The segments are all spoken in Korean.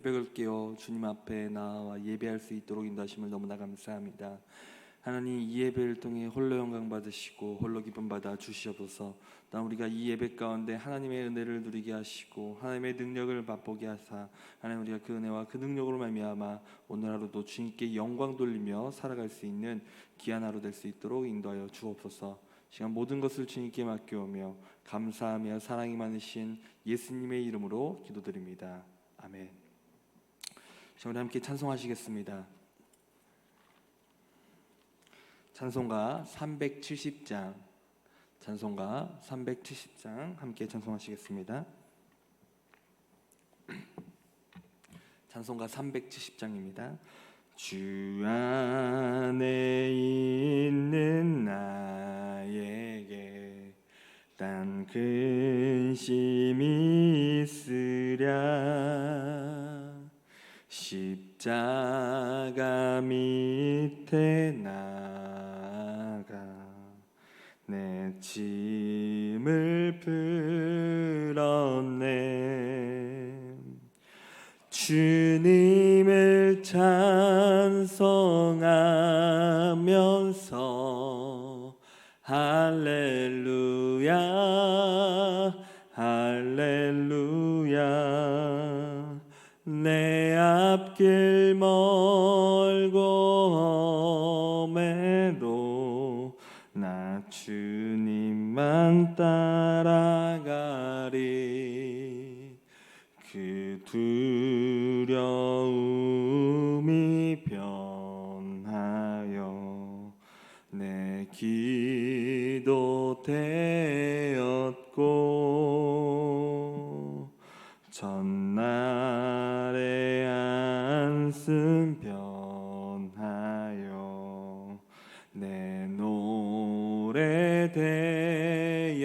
새벽을 깨어 주님 앞에 나와 예배할 수 있도록 인도하심을 너무나 감사합니다. 하나님, 이 예배를 통해 홀로 영광 받으시고 홀로 기쁨 받아 주시옵소서. 또 우리가 이 예배 가운데 하나님의 은혜를 누리게 하시고 하나님의 능력을 맛보게 하사 하나님, 우리가 그 은혜와 그 능력으로 말미암아 오늘 하루도 주님께 영광 돌리며 살아갈 수 있는 귀한 하루 될 수 있도록 인도하여 주옵소서. 시간 모든 것을 주님께 맡겨오며 감사하며 사랑이 많으신 예수님의 이름으로 기도드립니다. 아멘. 우리 함께 찬송하시겠습니다. 찬송가 370장, 찬송가 370장 함께 찬송하시겠습니다. 찬송가 370장입니다. 주 안에 있는 나에게 딴 근심이 있으랴. 십자가 밑에 나가 내 짐을 풀었네. 주님을 찬송하면서 할렐루야 할렐루야. 내 앞길 멀고 험해도 나 주님만 따라가리. 그 두려움이 변하여 내 기도 되었고 전날의 안승 변하여 내 노래 되었네.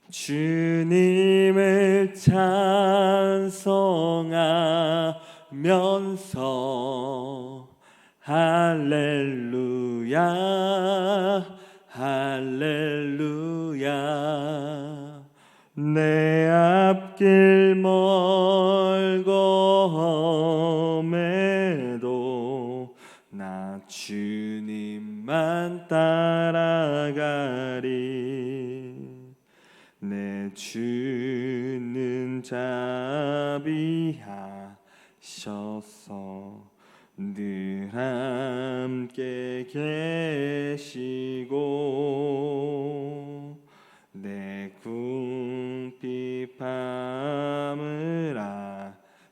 주님을 찬송하면서 할렐루야 할렐루야. 내 앞길 멀고 험해도 나 주님만 따라가리. 내 주는 자비하셔서 늘 함께 계시고 내 궁핍함을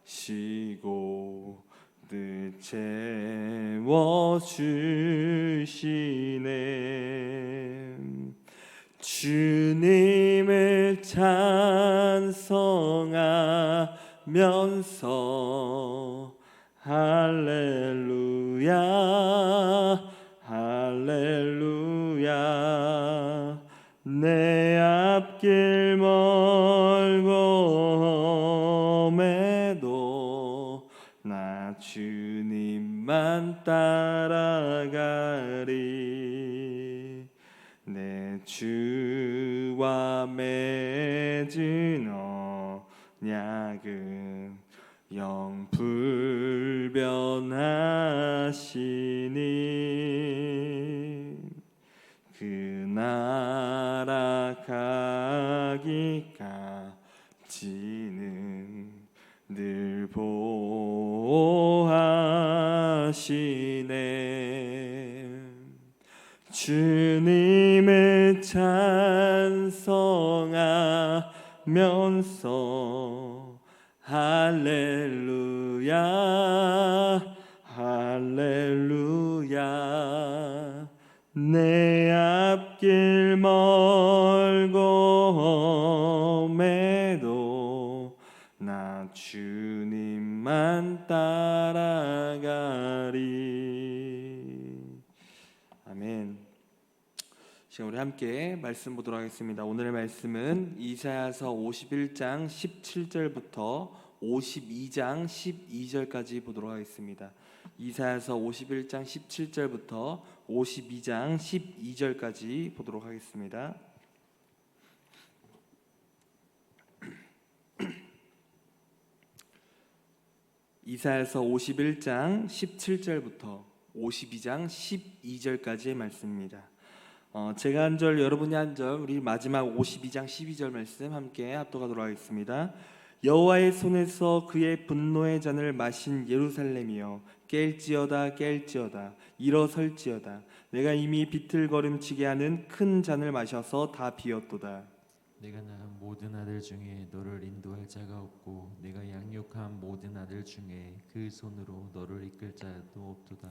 아시고 늘 채워주시네. 주님을 찬송하면서 할렐루야 할렐루야. 내 앞길 멀고 험해도 나 주님만 따라가리. 내 주와 맺은 언약은 영불변하시니 그 나라 가기까지는 늘 보호하시네. 주님을 찬송하면서 할렐루야 할렐루야. 내 앞길 멀고 험해도 나 주님만 따라가리. 아멘. 지금 우리 함께 말씀 보도록 하겠습니다. 오늘의 말씀은 이사야서 51장 17절부터 52장 12절까지 보도록 하겠습니다. 이사야서 51장 17절부터 52장 12절까지 보도록 하겠습니다. 이사야서 51장 17절부터 52장 12절까지의 말씀입니다. 제가 한 절, 여러분이 한 절, 우리 마지막 52장 12절 말씀 함께 합독하도록 하겠습니다. 여호와의 손에서 그의 분노의 잔을 마신 예루살렘이여, 깰지어다 깰지어다, 일어설지어다. 내가 이미 비틀거림치게 하는 큰 잔을 마셔서 다 비었도다. 내가 낳은 모든 아들 중에 너를 인도할 자가 없고 내가 양육한 모든 아들 중에 그 손으로 너를 이끌 자도 없도다.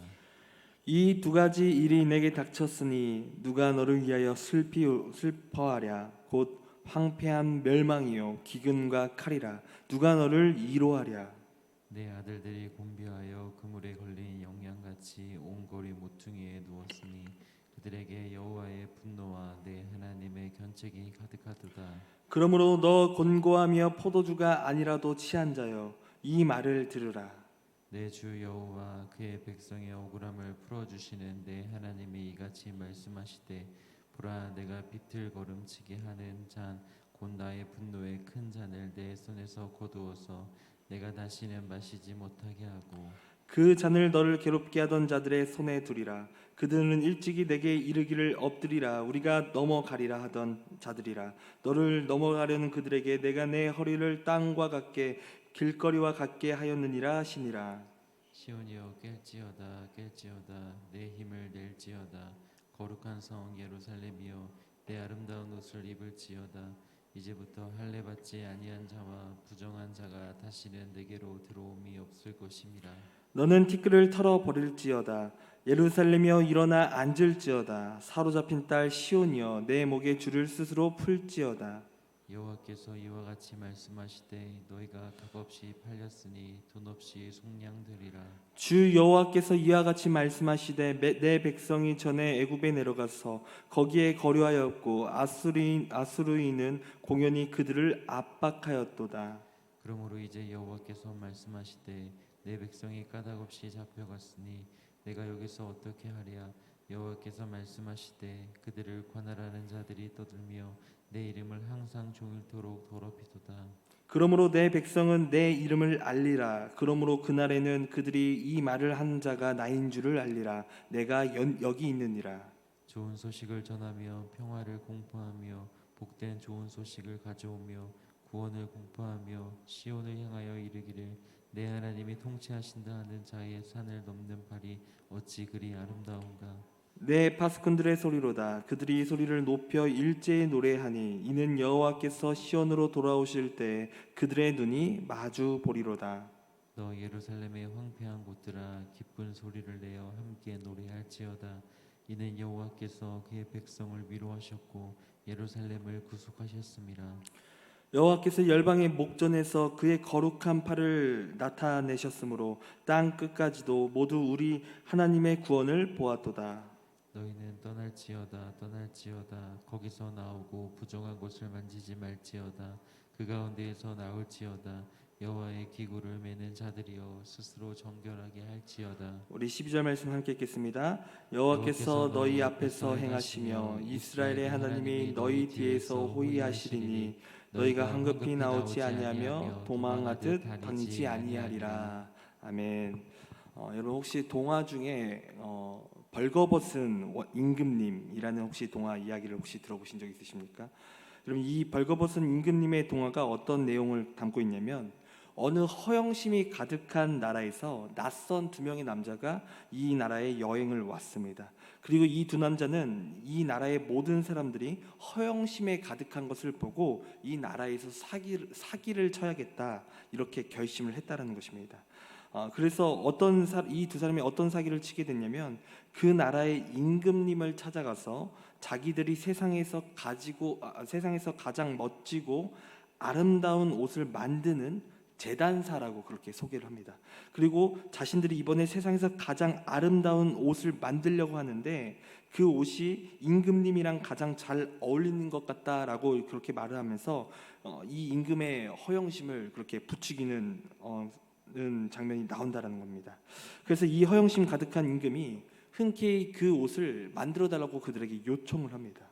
이 두 가지 일이 내게 닥쳤으니 누가 너를 위하여 슬퍼하랴. 곧 황폐한 멸망이요 기근과 칼이라. 누가 너를 위로하랴. 내 아들들이 곤비하여 그물에 걸린 영양같이 온 거리 모퉁이에 누웠으니 그들에게 여호와의 분노와 내 하나님의 견책이 가득하도다. 그러므로 너 곤고하며 포도주가 아니라도 취한 자여, 이 말을 들으라. 내 주 여호와 그의 백성의 억울함을 풀어주시는 내 하나님이 이같이 말씀하시되 보라 내가 비틀거름치게 하는 잔 곧 나의 분노의 큰 잔을 내 손에서 거두어서 내가 다시는 마시지 못하게 하고 그 잔을 너를 괴롭게 하던 자들의 손에 두리라. 그들은 일찍이 내게 이르기를 엎드리라. 우리가 넘어가리라 하던 자들이라. 너를 넘어가려는 그들에게 내가 내 허리를 땅과 같게 길거리와 같게 하였느니라 하시니라. 시온이여 깰지어다 깰지어다 내 힘을 낼지어다 거룩한 성 예루살렘이여 내 아름다운 옷을 입을지어다 이제부터 할례 받지 아니한 자와 부정한 자가 다시는 내게로 들어옴이 없을 것임이라. 너는 티끌을 털어 버릴지어다. 예루살렘이여 일어나 앉을지어다. 사로잡힌 딸 시온이여 내 목에 줄을 스스로 풀지어다. 여호와께서 이와 같이 말씀하시되 너희가 값없이 팔렸으니 돈 없이 속량되리라. 주 여호와께서 이와 같이 말씀하시되 내 백성이 전에 애굽에 내려가서 거기에 거류하였고 아수르인은 공연히 그들을 압박하였도다. 그러므로 이제 여호와께서 말씀하시되 내 백성이 까닭없이 잡혀갔으니 내가 여기서 어떻게 하랴. 여호와께서 말씀하시되 그들을 관할하는 자들이 떠들며 내 이름을 항상 종일토록 더럽히도다. 그러므로 내 백성은 내 이름을 알리라. 그러므로 그날에는 그들이 이 말을 한 자가 나인 줄을 알리라. 내가 여기 있느니라. 좋은 소식을 전하며 평화를 공포하며 복된 좋은 소식을 가져오며 구원을 공포하며 시온을 향하여 이르기를 내 하나님이 통치하신다 하는 자의 산을 넘는 발이 어찌 그리 아름다운가. 내 파수꾼들의 소리로다. 그들이 소리를 높여 일제히 노래하니 이는 여호와께서 시온으로 돌아오실 때 그들의 눈이 마주 보리로다. 너 예루살렘의 황폐한 곳들아 기쁜 소리를 내어 함께 노래할지어다. 이는 여호와께서 그의 백성을 위로하셨고 예루살렘을 구속하셨음이라. 여호와께서 열방의 목전에서 그의 거룩한 팔을 나타내셨으므로 땅 끝까지도 모두 우리 하나님의 구원을 보았도다. 너희는 떠날지어다 떠날지어다 거기서 나오고 부정한 곳을 만지지 말지어다. 그 가운데에서 나올지어다. 여호와의 기구를 매는 자들이여 스스로 정결하게 할지어다. 우리 12절 말씀 함께 읽겠습니다. 여호와께서 너희 앞에서 행하시며 이스라엘의 하나님이 너희 뒤에서 호위하시리니 너희가 황급히 나오지 아니하며 도망하듯 다니지 아니하리라. 아멘. 여러분 혹시 동화 중에 벌거벗은 임금님이라는 혹시 동화 이야기를 혹시 들어보신 적 있으십니까? 여러분 이 벌거벗은 임금님의 동화가 어떤 내용을 담고 있냐면 어느 허영심이 가득한 나라에서 낯선 두 명의 남자가 이 나라에 여행을 왔습니다. 그리고 이 두 남자는 이 나라의 모든 사람들이 허영심에 가득한 것을 보고 이 나라에서 사기를 쳐야겠다 이렇게 결심을 했다라는 것입니다. 그래서 이 두 사람이 어떤 사기를 치게 됐냐면 그 나라의 임금님을 찾아가서 자기들이 세상에서 가장 멋지고 아름다운 옷을 만드는 제단사라고 그렇게 소개를 합니다. 그리고 자신들이 이번에 세상에서 가장 아름다운 옷을 만들려고 하는데 그 옷이 임금님이랑 가장 잘 어울리는 것 같다라고 그렇게 말을 하면서 이 임금의 허영심을 그렇게 부추기는 장면이 나온다라는 겁니다. 그래서 이 허영심 가득한 임금이 흔쾌히 그 옷을 만들어 달라고 그들에게 요청을 합니다.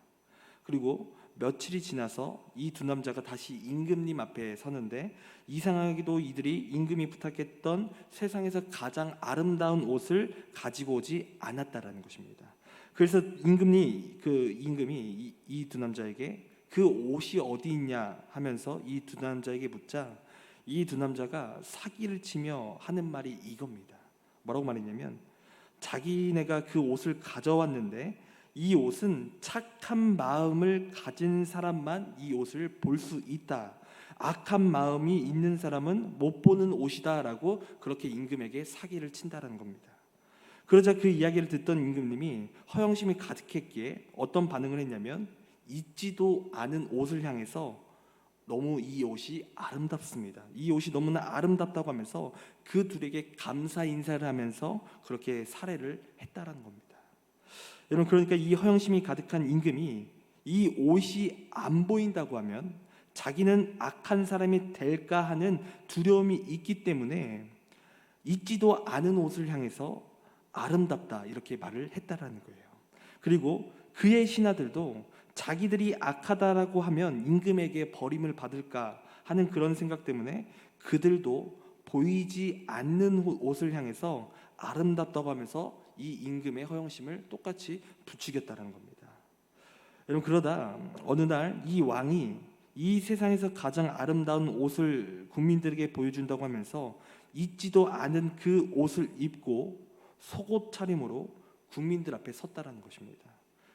그리고 며칠이 지나서 이 두 남자가 다시 임금님 앞에 서는데 이상하게도 이들이 임금이 부탁했던 세상에서 가장 아름다운 옷을 가지고 오지 않았다라는 것입니다. 그래서 임금이 이 두 남자에게 그 옷이 어디 있냐 하면서 이 두 남자에게 묻자 이 두 남자가 사기를 치며 하는 말이 이겁니다. 뭐라고 말했냐면 자기네가 그 옷을 가져왔는데 이 옷은 착한 마음을 가진 사람만 이 옷을 볼 수 있다. 악한 마음이 있는 사람은 못 보는 옷이다라고 그렇게 임금에게 사기를 친다라는 겁니다. 그러자 그 이야기를 듣던 임금님이 허영심이 가득했기에 어떤 반응을 했냐면 잊지도 않은 옷을 향해서 너무 이 옷이 아름답습니다. 이 옷이 너무나 아름답다고 하면서 그 둘에게 감사 인사를 하면서 그렇게 살해를 했다라는 겁니다. 여러분 그러니까 이 허영심이 가득한 임금이 이 옷이 안 보인다고 하면 자기는 악한 사람이 될까 하는 두려움이 있기 때문에 잊지도 않은 옷을 향해서 아름답다 이렇게 말을 했다라는 거예요. 그리고 그의 신하들도 자기들이 악하다라고 하면 임금에게 버림을 받을까 하는 그런 생각 때문에 그들도 보이지 않는 옷을 향해서 아름답다고 하면서 이 임금의 허영심을 똑같이 부추겼다는 겁니다. 여러분 그러다 어느 날 이 왕이 이 세상에서 가장 아름다운 옷을 국민들에게 보여준다고 하면서 잊지도 않은 그 옷을 입고 속옷 차림으로 국민들 앞에 섰다라는 것입니다.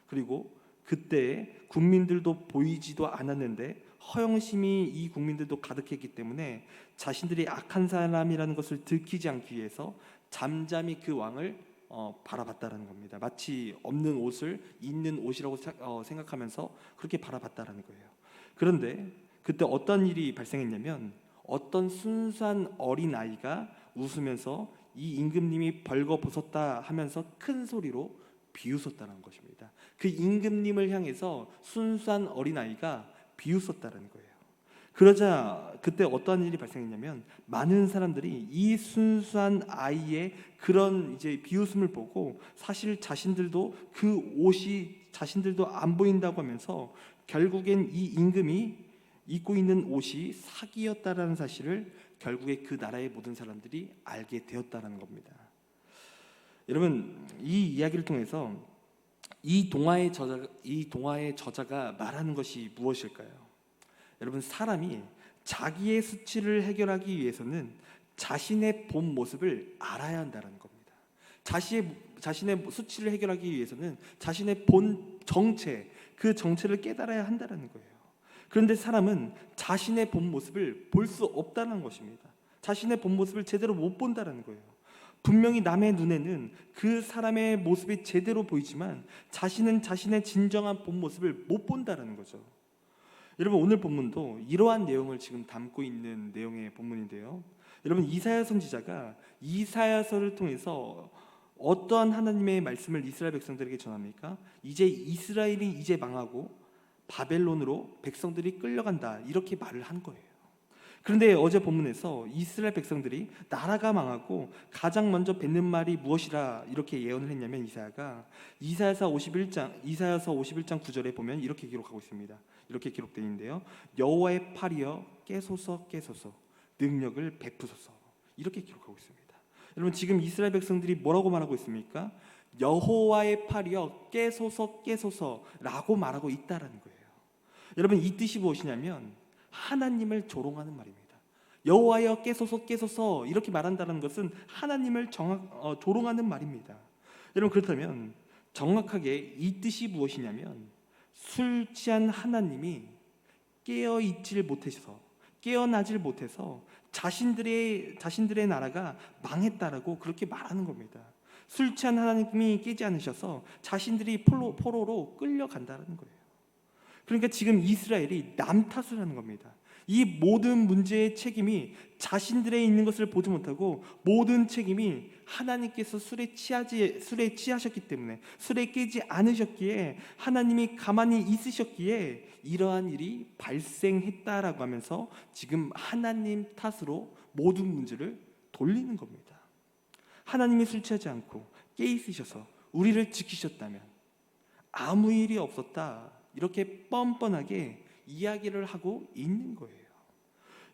그리고 그때 국민들도 보이지도 않았는데 허영심이 이 국민들도 가득했기 때문에 자신들이 악한 사람이라는 것을 들키지 않기 위해서 잠잠히 그 왕을 바라봤다라는 겁니다. 마치 없는 옷을 있는 옷이라고 생각하면서 그렇게 바라봤다라는 거예요. 그런데 그때 어떤 일이 발생했냐면 어떤 순수한 어린 아이가 웃으면서 이 임금님이 벌거벗었다 하면서 큰 소리로 비웃었다는 것입니다. 그 임금님을 향해서 순수한 어린 아이가 비웃었다는 거예요. 그러자 그때 어떠한 일이 발생했냐면 많은 사람들이 이 순수한 아이의 그런 이제 비웃음을 보고 사실 자신들도 그 옷이 자신들도 안 보인다고 하면서 결국엔 이 임금이 입고 있는 옷이 사기였다라는 사실을 결국에 그 나라의 모든 사람들이 알게 되었다라는 겁니다. 여러분 이 이야기를 통해서 이 동화의 저자가 말하는 것이 무엇일까요? 여러분 사람이 자기의 수치를 해결하기 위해서는 자신의 본 모습을 알아야 한다는 겁니다. 자신의 수치를 해결하기 위해서는 자신의 본 정체, 그 정체를 깨달아야 한다는 거예요. 그런데 사람은 자신의 본 모습을 볼 수 없다는 것입니다. 자신의 본 모습을 제대로 못 본다는 거예요. 분명히 남의 눈에는 그 사람의 모습이 제대로 보이지만 자신은 자신의 진정한 본 모습을 못 본다는 거죠. 여러분 오늘 본문도 이러한 내용을 지금 담고 있는 내용의 본문인데요. 여러분 이사야 선지자가 이사야서를 통해서 어떠한 하나님의 말씀을 이스라엘 백성들에게 전합니까? 이제 이스라엘이 이제 망하고 바벨론으로 백성들이 끌려간다 이렇게 말을 한 거예요. 그런데 어제 본문에서 이스라엘 백성들이 나라가 망하고 가장 먼저 뱉는 말이 무엇이라 이렇게 예언을 했냐면 이사야서 51장 9절에 보면 이렇게 기록하고 있습니다. 이렇게 기록되어 있는데요. 여호와의 팔이여 깨소서 깨소서 능력을 베푸소서 이렇게 기록하고 있습니다. 여러분 지금 이스라엘 백성들이 뭐라고 말하고 있습니까? 여호와의 팔이여 깨소서 깨소서라고 말하고 있다라는 거예요. 여러분 이 뜻이 무엇이냐면 하나님을 조롱하는 말입니다. 여호와여 깨소서 깨소서 이렇게 말한다는 것은 하나님을 조롱하는 말입니다. 여러분 그렇다면 정확하게 이 뜻이 무엇이냐면 술 취한 하나님이 깨어나질 못해서 자신들의 나라가 망했다라고 그렇게 말하는 겁니다. 술 취한 하나님이 깨지 않으셔서 자신들이 포로로 끌려간다는 거예요. 그러니까 지금 이스라엘이 남 탓을 하는 겁니다. 이 모든 문제의 책임이 자신들에 있는 것을 보지 못하고 모든 책임이 하나님께서 술에 취하셨기 때문에 술에 깨지 않으셨기에 하나님이 가만히 있으셨기에 이러한 일이 발생했다라고 하면서 지금 하나님 탓으로 모든 문제를 돌리는 겁니다. 하나님이 술 취하지 않고 깨 있으셔서 우리를 지키셨다면 아무 일이 없었다 이렇게 뻔뻔하게 이야기를 하고 있는 거예요.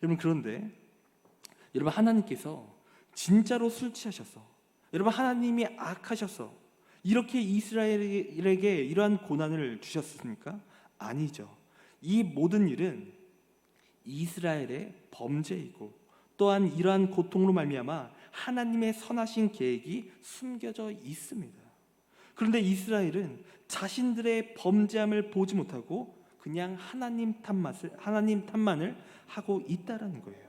여러분, 그런데 여러분, 하나님께서 진짜로 술 취하셔서, 여러분, 하나님이 악하셔서 이렇게 이스라엘에게 이러한 고난을 주셨습니까? 아니죠. 이 모든 일은 이스라엘의 범죄이고, 또한 이러한 고통으로 말미암아 하나님의 선하신 계획이 숨겨져 있습니다. 그런데 이스라엘은 자신들의 범죄함을 보지 못하고 그냥 하나님 탓만을 하고 있다라는 거예요.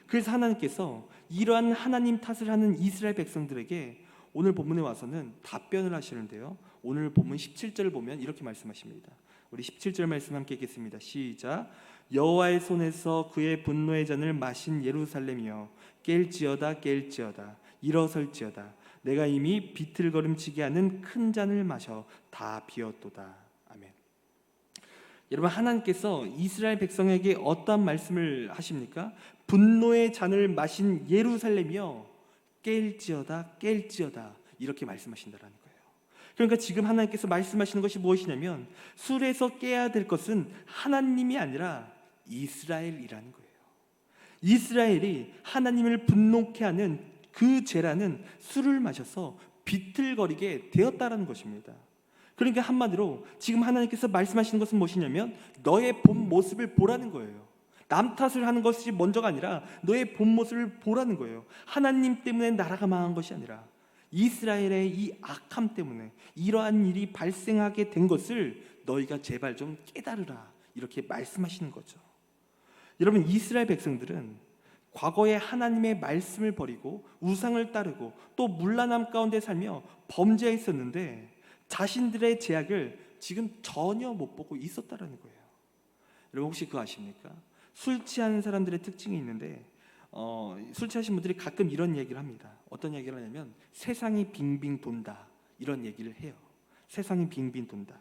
그래서 하나님께서 이러한 하나님 탓을 하는 이스라엘 백성들에게 오늘 본문에 와서는 답변을 하시는데요. 오늘 본문 17절을 보면 이렇게 말씀하십니다. 우리 17절 말씀 함께 읽겠습니다. 시작. 여호와의 손에서 그의 분노의 잔을 마신 예루살렘이여, 깰지어다 깰지어다, 일어설지어다. 내가 이미 비틀거림치게 하는 큰 잔을 마셔 다 비었도다. 아멘. 여러분, 하나님께서 이스라엘 백성에게 어떠한 말씀을 하십니까? 분노의 잔을 마신 예루살렘이여, 깰지어다 깰지어다, 이렇게 말씀하신다라는 거예요. 그러니까 지금 하나님께서 말씀하시는 것이 무엇이냐면, 술에서 깨야 될 것은 하나님이 아니라 이스라엘이라는 거예요. 이스라엘이 하나님을 분노케 하는 그 죄라는 술을 마셔서 비틀거리게 되었다라는 것입니다. 그러니까 한마디로 지금 하나님께서 말씀하시는 것은 무엇이냐면, 너의 본 모습을 보라는 거예요. 남 탓을 하는 것이 먼저가 아니라 너의 본 모습을 보라는 거예요. 하나님 때문에 나라가 망한 것이 아니라 이스라엘의 이 악함 때문에 이러한 일이 발생하게 된 것을 너희가 제발 좀 깨달으라, 이렇게 말씀하시는 거죠. 여러분, 이스라엘 백성들은 과거에 하나님의 말씀을 버리고 우상을 따르고 또 문란함 가운데 살며 범죄했었는데 자신들의 죄악을 지금 전혀 못 보고 있었다라는 거예요. 여러분, 혹시 그거 아십니까? 술 취한 사람들의 특징이 있는데 술 취하신 분들이 가끔 이런 얘기를 합니다. 어떤 얘기를 하냐면 세상이 빙빙 돈다, 이런 얘기를 해요. 세상이 빙빙 돈다.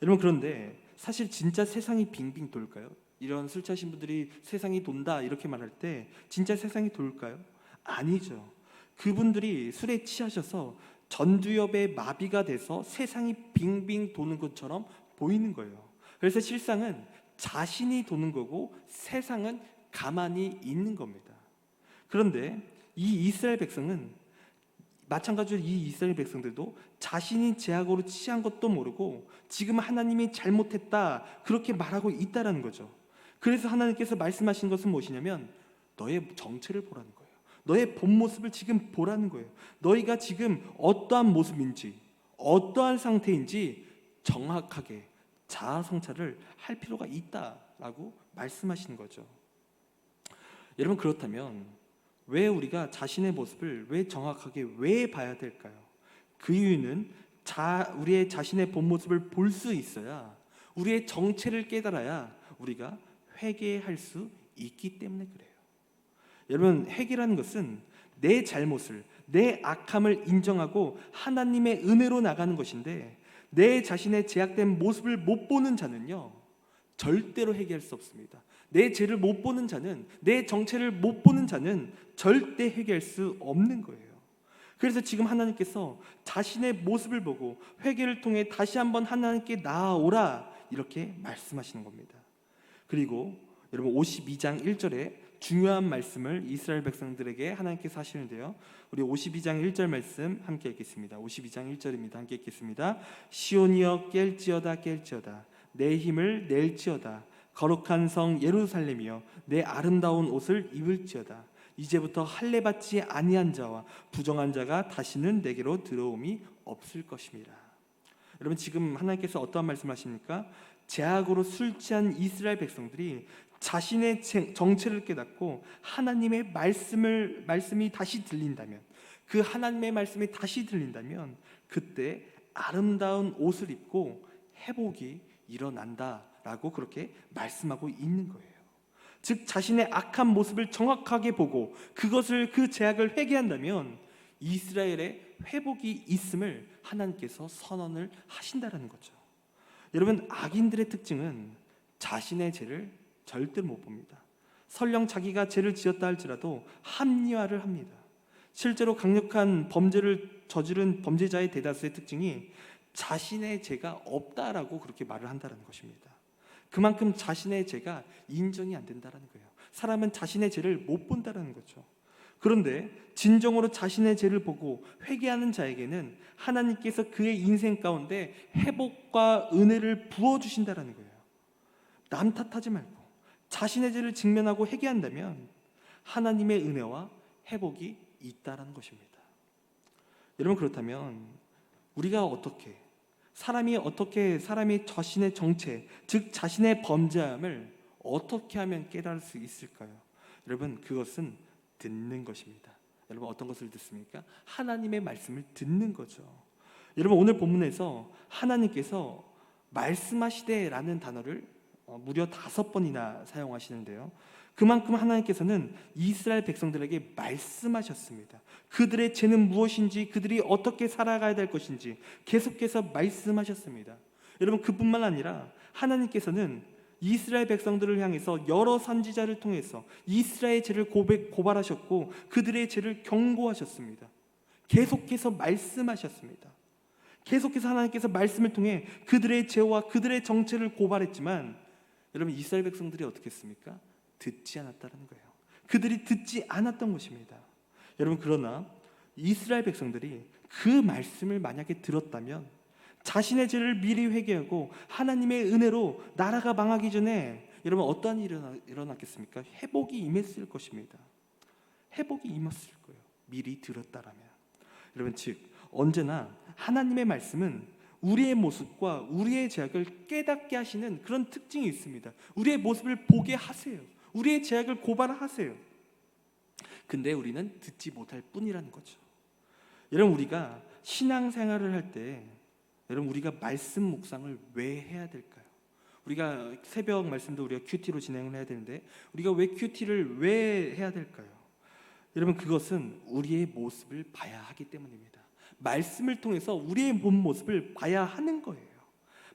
여러분, 그런데 사실 진짜 세상이 빙빙 돌까요? 이런 술 취하신 분들이 세상이 돈다 이렇게 말할 때 진짜 세상이 돌까요? 아니죠. 그분들이 술에 취하셔서 전두엽에 마비가 돼서 세상이 빙빙 도는 것처럼 보이는 거예요. 그래서 실상은 자신이 도는 거고 세상은 가만히 있는 겁니다. 그런데 이 이스라엘 백성은 마찬가지로 이 이스라엘 백성들도 자신이 죄악으로 취한 것도 모르고 지금 하나님이 잘못했다 그렇게 말하고 있다라는 거죠. 그래서 하나님께서 말씀하신 것은 무엇이냐면 너의 정체를 보라는 거예요. 너의 본 모습을 지금 보라는 거예요. 너희가 지금 어떠한 모습인지 어떠한 상태인지 정확하게 자아 성찰을 할 필요가 있다라고 말씀하시는 거죠. 여러분, 그렇다면 왜 우리가 자신의 모습을 왜 정확하게 왜 봐야 될까요? 그 이유는 우리의 자신의 본 모습을 볼 수 있어야, 우리의 정체를 깨달아야 우리가 회개할 수 있기 때문에 그래요. 여러분, 회개라는 것은 내 잘못을, 내 악함을 인정하고 하나님의 은혜로 나가는 것인데, 내 자신의 제약된 모습을 못 보는 자는요 절대로 회개할 수 없습니다. 내 죄를 못 보는 자는, 내 정체를 못 보는 자는 절대 회개할 수 없는 거예요. 그래서 지금 하나님께서 자신의 모습을 보고 회개를 통해 다시 한번 하나님께 나아오라, 이렇게 말씀하시는 겁니다. 그리고 여러분, 52장 1절에 중요한 말씀을 이스라엘 백성들에게 하나님께서 하시는데요, 우리 52장 1절 말씀 함께 읽겠습니다. 52장 1절입니다. 함께 읽겠습니다. 시온이여 깰지어다 깰지어다, 내 힘을 낼지어다. 거룩한 성 예루살렘이여, 내 아름다운 옷을 입을지어다. 이제부터 할례 받지 아니한 자와 부정한 자가 다시는 내게로 들어옴이 없을 것입니다. 여러분, 지금 하나님께서 어떠한 말씀하십니까? 죄악으로 술 취한 이스라엘 백성들이 자신의 정체를 깨닫고 하나님의 말씀이 다시 들린다면, 그 하나님의 말씀이 다시 들린다면 그때 아름다운 옷을 입고 회복이 일어난다라고 그렇게 말씀하고 있는 거예요. 즉, 자신의 악한 모습을 정확하게 보고 그 죄악을 회개한다면 이스라엘의 회복이 있음을 하나님께서 선언을 하신다라는 거죠. 여러분, 악인들의 특징은 자신의 죄를 절대로 못 봅니다. 설령 자기가 죄를 지었다 할지라도 합리화를 합니다. 실제로 강력한 범죄를 저지른 범죄자의 대다수의 특징이 자신의 죄가 없다라고 그렇게 말을 한다는 것입니다. 그만큼 자신의 죄가 인정이 안 된다는 거예요. 사람은 자신의 죄를 못 본다는 거죠. 그런데 진정으로 자신의 죄를 보고 회개하는 자에게는 하나님께서 그의 인생 가운데 회복과 은혜를 부어주신다는 거예요. 남 탓하지 말고 자신의 죄를 직면하고 회개한다면 하나님의 은혜와 회복이 있다는 것입니다. 여러분, 그렇다면 우리가 어떻게 사람이 자신의 정체, 즉 자신의 범죄함을 어떻게 하면 깨달을 수 있을까요? 여러분, 그것은 듣는 것입니다. 여러분, 어떤 것을 듣습니까? 하나님의 말씀을 듣는 거죠. 여러분, 오늘 본문에서 하나님께서 말씀하시되라는 단어를 무려 5번이나 사용하시는데요. 그만큼 하나님께서는 이스라엘 백성들에게 말씀하셨습니다. 그들의 죄는 무엇인지, 그들이 어떻게 살아가야 될 것인지 계속해서 말씀하셨습니다. 여러분, 그뿐만 아니라 하나님께서는 이스라엘 백성들을 향해서 여러 선지자를 통해서 이스라엘의 죄를 고발하셨고 그들의 죄를 경고하셨습니다. 계속해서 말씀하셨습니다. 계속해서 하나님께서 말씀을 통해 그들의 죄와 그들의 정체를 고발했지만 여러분, 이스라엘 백성들이 어떻게 했습니까? 듣지 않았다는 거예요. 그들이 듣지 않았던 것입니다. 여러분, 그러나 이스라엘 백성들이 그 말씀을 만약에 들었다면 자신의 죄를 미리 회개하고 하나님의 은혜로 나라가 망하기 전에 여러분 어떠한 일이 일어났겠습니까? 회복이 임했을 것입니다. 회복이 임했을 거예요. 미리 들었다라면. 여러분, 즉 언제나 하나님의 말씀은 우리의 모습과 우리의 죄악을 깨닫게 하시는 그런 특징이 있습니다. 우리의 모습을 보게 하세요. 우리의 죄악을 고발하세요. 근데 우리는 듣지 못할 뿐이라는 거죠. 여러분, 우리가 신앙생활을 할 때 여러분, 우리가 말씀 묵상을 왜 해야 될까요? 우리가 새벽 말씀도 우리가 큐티로 진행을 해야 되는데 우리가 왜 큐티를 왜 해야 될까요? 여러분, 그것은 우리의 모습을 봐야 하기 때문입니다. 말씀을 통해서 우리의 본 모습을 봐야 하는 거예요.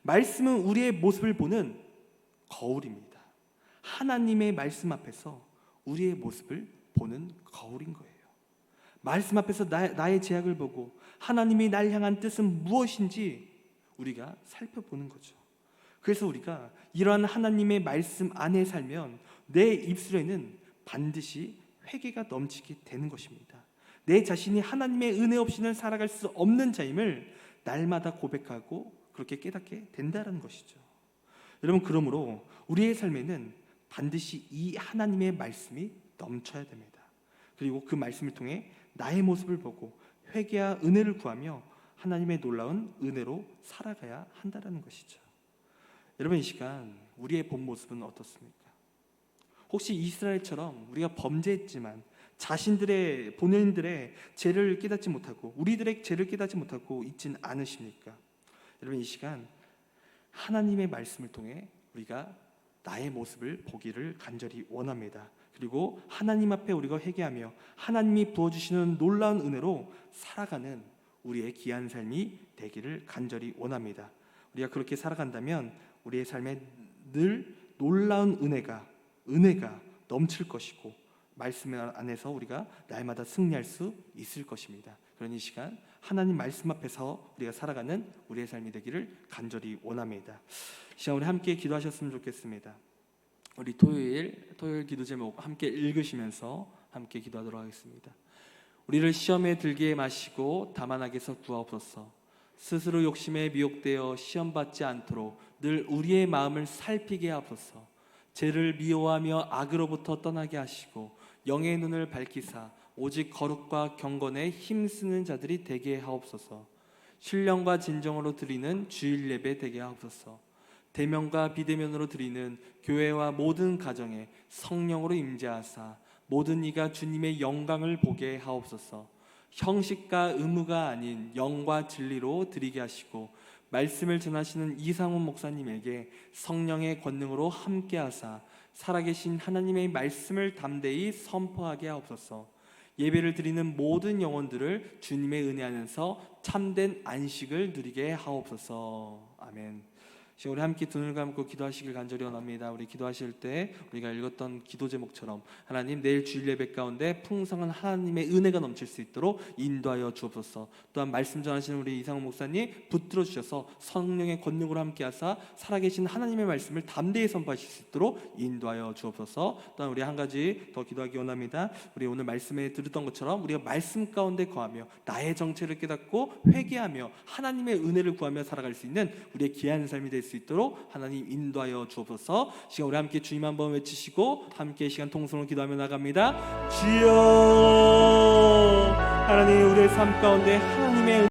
말씀은 우리의 모습을 보는 거울입니다. 하나님의 말씀 앞에서 우리의 모습을 보는 거울인 거예요. 말씀 앞에서 나의 죄악을 보고 하나님이 날 향한 뜻은 무엇인지 우리가 살펴보는 거죠. 그래서 우리가 이러한 하나님의 말씀 안에 살면 내 입술에는 반드시 회개가 넘치게 되는 것입니다. 내 자신이 하나님의 은혜 없이는 살아갈 수 없는 자임을 날마다 고백하고 그렇게 깨닫게 된다는 것이죠. 여러분, 그러므로 우리의 삶에는 반드시 이 하나님의 말씀이 넘쳐야 됩니다. 그리고 그 말씀을 통해 나의 모습을 보고 회개와 은혜를 구하며 하나님의 놀라운 은혜로 살아가야 한다는 것이죠. 여러분, 이 시간 우리의 본 모습은 어떻습니까? 혹시 이스라엘처럼 우리가 범죄했지만 본인들의 죄를 깨닫지 못하고 우리들의 죄를 깨닫지 못하고 있진 않으십니까? 여러분, 이 시간 하나님의 말씀을 통해 우리가 나의 모습을 보기를 간절히 원합니다. 그리고 하나님 앞에 우리가 회개하며 하나님이 부어주시는 놀라운 은혜로 살아가는 우리의 귀한 삶이 되기를 간절히 원합니다. 우리가 그렇게 살아간다면 우리의 삶에 늘 놀라운 은혜가 넘칠 것이고 말씀 안에서 우리가 날마다 승리할 수 있을 것입니다. 그런 이 시간 하나님 말씀 앞에서 우리가 살아가는 우리의 삶이 되기를 간절히 원합니다. 이 시간 우리 함께 기도하셨으면 좋겠습니다. 우리 토요일 기도 제목 함께 읽으시면서 함께 기도하도록 하겠습니다. 우리를 시험에 들게 마시고 다만 악에서 구하옵소서. 스스로 욕심에 미혹되어 시험받지 않도록 늘 우리의 마음을 살피게 하옵소서. 죄를 미워하며 악으로부터 떠나게 하시고 영의 눈을 밝히사 오직 거룩과 경건에 힘쓰는 자들이 되게 하옵소서. 신령과 진정으로 드리는 주일 예배 되게 하옵소서. 대면과 비대면으로 드리는 교회와 모든 가정에 성령으로 임재하사 모든 이가 주님의 영광을 보게 하옵소서. 형식과 의무가 아닌 영과 진리로 드리게 하시고 말씀을 전하시는 이상훈 목사님에게 성령의 권능으로 함께하사 살아계신 하나님의 말씀을 담대히 선포하게 하옵소서. 예배를 드리는 모든 영혼들을 주님의 은혜 안에서 참된 안식을 누리게 하옵소서. 아멘. 우리 함께 두 눈을 감고 기도하시길 간절히 원합니다. 우리 기도하실 때 우리가 읽었던 기도 제목처럼 하나님 내일 주일 예배 가운데 풍성한 하나님의 은혜가 넘칠 수 있도록 인도하여 주옵소서. 또한 말씀 전하시는 우리 이상훈 목사님 붙들어 주셔서 성령의 권능으로 함께하사 살아계신 하나님의 말씀을 담대히 선포하실 수 있도록 인도하여 주옵소서. 또한 우리 한 가지 더 기도하기 원합니다. 우리 오늘 말씀에 들었던 것처럼 우리가 말씀 가운데 거하며 나의 정체를 깨닫고 회개하며 하나님의 은혜를 구하며 살아갈 수 있는 우리의 귀한 삶이 될 수 있도록 하나님 인도하여 주옵소서. 시간 우리 함께 주님 한번 외치시고 함께 시간 통성으로 기도하며 나갑니다. 주여, 하나님 우리의 삶 가운데